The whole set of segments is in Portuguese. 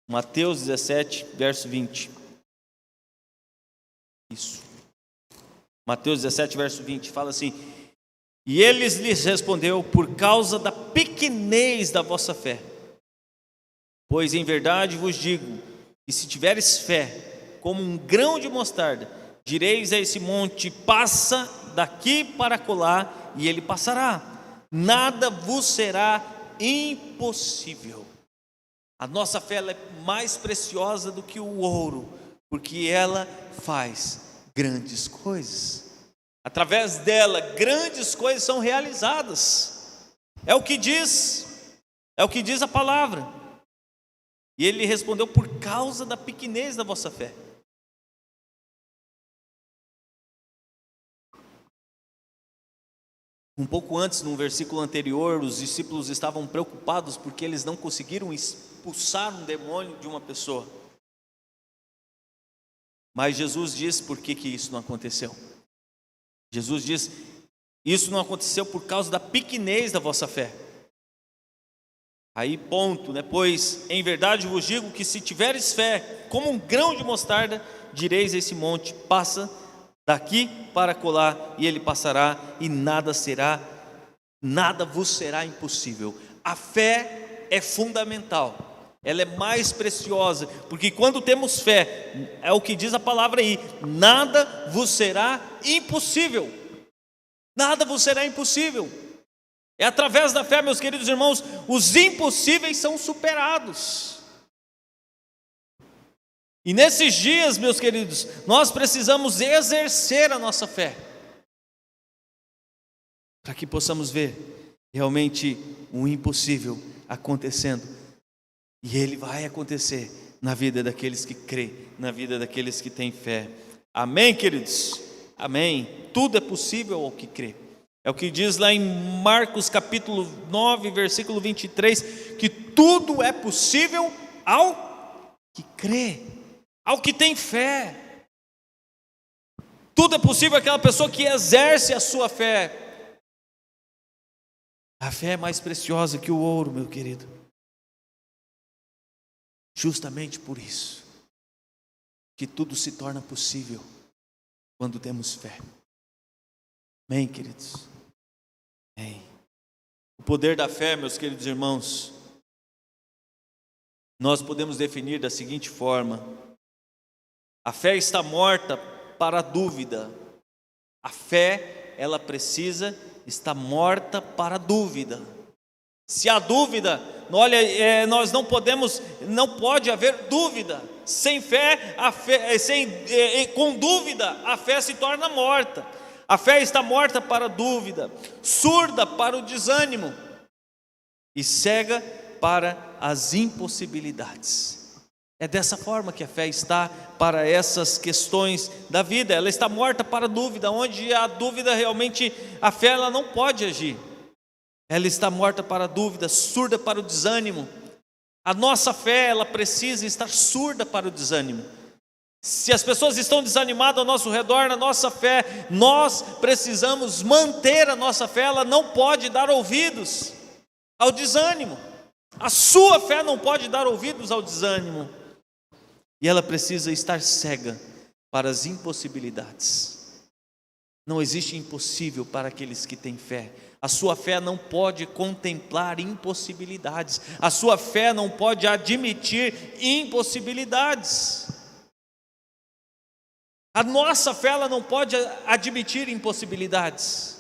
Mateus 17, verso 20. Isso. Mateus 17, verso 20, fala assim: e ele lhes respondeu: por causa da pequenez da vossa fé. Pois em verdade vos digo, que se tiveres fé, como um grão de mostarda, direis a esse monte: passa daqui para colar, e ele passará. Nada vos será impossível. A nossa fé ela é mais preciosa do que o ouro, porque ela faz grandes coisas. Através dela, grandes coisas são realizadas. É o que diz a palavra. E ele respondeu: por causa da pequenez da vossa fé. Um pouco antes, num versículo anterior, os discípulos estavam preocupados porque eles não conseguiram expulsar um demônio de uma pessoa. Mas Jesus diz por que isso não aconteceu. Jesus diz: isso não aconteceu por causa da pequenez da vossa fé. Aí ponto, né? Pois em verdade vos digo que se tiveres fé como um grão de mostarda, direis a esse monte: passa daqui para colar, e ele passará, e nada vos será impossível. A fé é fundamental, ela é mais preciosa, porque quando temos fé, é o que diz a palavra aí: nada vos será impossível. Nada vos será impossível. É através da fé, meus queridos irmãos, os impossíveis são superados. E nesses dias, meus queridos, nós precisamos exercer a nossa fé, para que possamos ver realmente o impossível acontecendo. E ele vai acontecer na vida daqueles que creem, na vida daqueles que têm fé. Amém, queridos? Amém. Tudo é possível ao que crê. É o que diz lá em Marcos capítulo 9, versículo 23, que tudo é possível ao que crê, ao que tem fé. Tudo é possível àquela pessoa que exerce a sua fé. A fé é mais preciosa que o ouro, meu querido. Justamente por isso que tudo se torna possível quando temos fé. Amém, queridos? Amém. O poder da fé, meus queridos irmãos, nós podemos definir da seguinte forma: a fé está morta para a dúvida. A fé, ela precisa estar morta para a dúvida. Se há dúvida, olha, nós não pode haver dúvida. Sem fé, com dúvida, a fé se torna morta. A fé está morta para a dúvida, surda para o desânimo e cega para as impossibilidades. É dessa forma que a fé está para essas questões da vida. Ela está morta para a dúvida, onde a dúvida realmente, a fé ela não pode agir. Ela está morta para a dúvida, surda para o desânimo. A nossa fé, ela precisa estar surda para o desânimo. Se as pessoas estão desanimadas ao nosso redor, na nossa fé, nós precisamos manter a nossa fé. Ela não pode dar ouvidos ao desânimo. A sua fé não pode dar ouvidos ao desânimo. E ela precisa estar cega para as impossibilidades. Não existe impossível para aqueles que têm fé. A sua fé não pode contemplar impossibilidades. A sua fé não pode admitir impossibilidades. A nossa fé ela não pode admitir impossibilidades.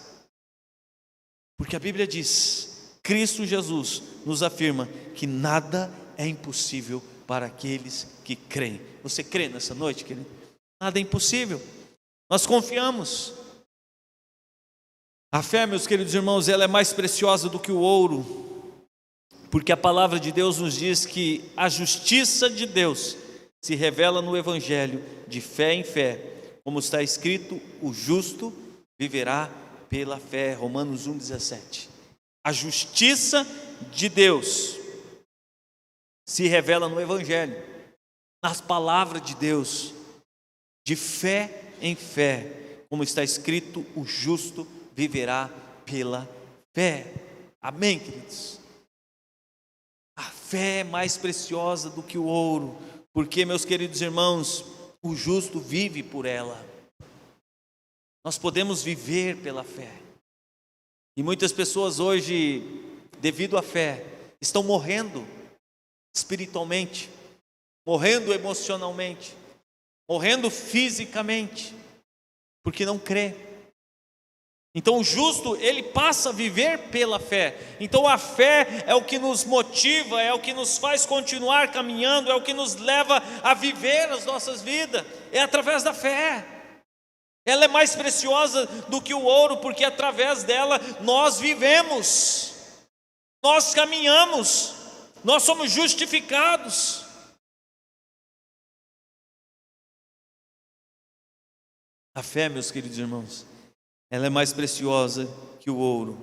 Porque a Bíblia diz, Cristo Jesus nos afirma que nada é impossível para aqueles que creem. Você crê nessa noite, querido? Nada é impossível. Nós confiamos. A fé, meus queridos irmãos, ela é mais preciosa do que o ouro, porque a palavra de Deus nos diz que a justiça de Deus se revela no Evangelho, de fé em fé, como está escrito: o justo viverá pela fé. Romanos 1,17. A justiça de Deus se revela no Evangelho, nas palavras de Deus, de fé em fé, como está escrito: o justo viverá pela fé. Amém, queridos? A fé é mais preciosa do que o ouro, porque, meus queridos irmãos, o justo vive por ela. Nós podemos viver pela fé. E muitas pessoas hoje, devido à fé, estão morrendo espiritualmente, morrendo emocionalmente, morrendo fisicamente, porque não crê. Então o justo, ele passa a viver pela fé. Então a fé é o que nos motiva, é o que nos faz continuar caminhando, é o que nos leva a viver as nossas vidas. É através da fé. Ela é mais preciosa do que o ouro, porque através dela nós vivemos, nós caminhamos, nós somos justificados. A fé, meus queridos irmãos, ela é mais preciosa que o ouro.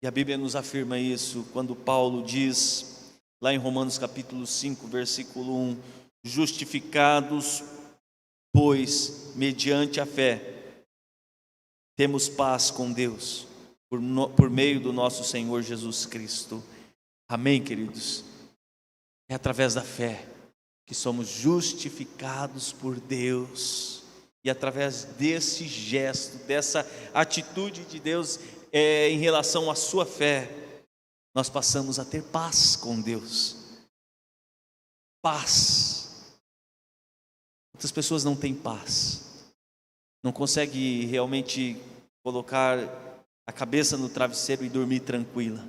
E a Bíblia nos afirma isso quando Paulo diz, lá em Romanos capítulo 5, versículo 1, justificados, pois, mediante a fé, temos paz com Deus, por meio do nosso Senhor Jesus Cristo. Amém, queridos? É através da fé que somos justificados por Deus. E através desse gesto, dessa atitude de Deus em relação à sua fé, nós passamos a ter paz com Deus. Paz. Muitas pessoas não têm paz, não conseguem realmente colocar a cabeça no travesseiro e dormir tranquila.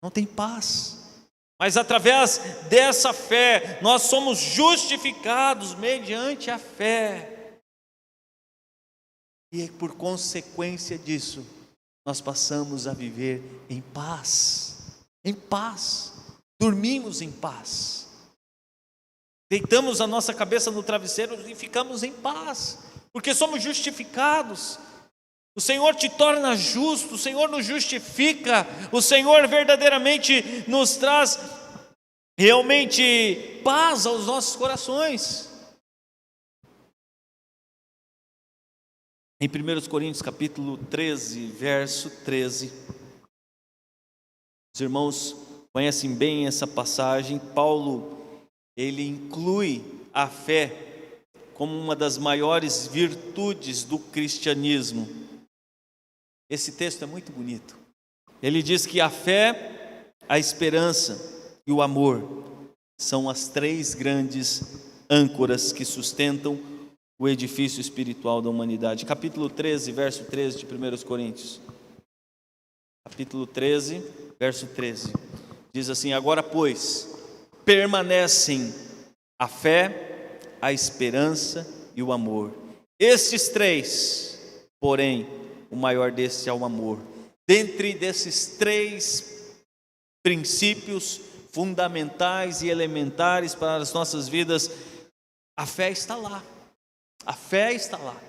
Não tem paz. Mas através dessa fé, nós somos justificados mediante a fé. E por consequência disso, nós passamos a viver em paz. Em paz. Dormimos em paz. Deitamos a nossa cabeça no travesseiro e ficamos em paz, porque somos justificados. O Senhor te torna justo, o Senhor nos justifica, o Senhor verdadeiramente nos traz realmente paz aos nossos corações. Em 1 Coríntios capítulo 13, verso 13, os irmãos conhecem bem essa passagem. Paulo, ele inclui a fé como uma das maiores virtudes do cristianismo. Esse texto é muito bonito. Ele diz que a fé, a esperança e o amor são as três grandes âncoras que sustentam o edifício espiritual da humanidade. Capítulo 13, verso 13 de 1 Coríntios. Capítulo 13, verso 13. Diz assim: agora, pois, permanecem a fé, a esperança e o amor. Estes três, porém, o maior destes é o amor. Dentre desses três princípios fundamentais e elementares para as nossas vidas, a fé está lá. A fé está lá.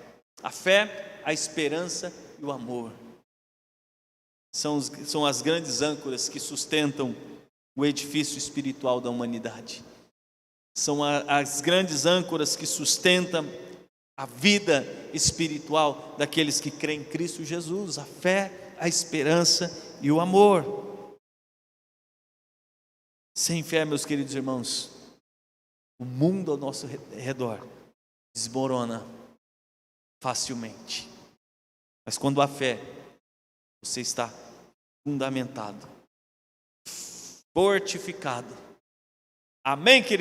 A fé, a esperança e o amor são as grandes âncoras que sustentam o edifício espiritual da humanidade. São as grandes âncoras que sustentam a vida espiritual daqueles que creem em Cristo Jesus. A fé, a esperança e o amor. Sem fé, meus queridos irmãos, o mundo ao nosso redor desmorona facilmente. Mas quando há fé, você está fundamentado, fortificado. Amém, queridos?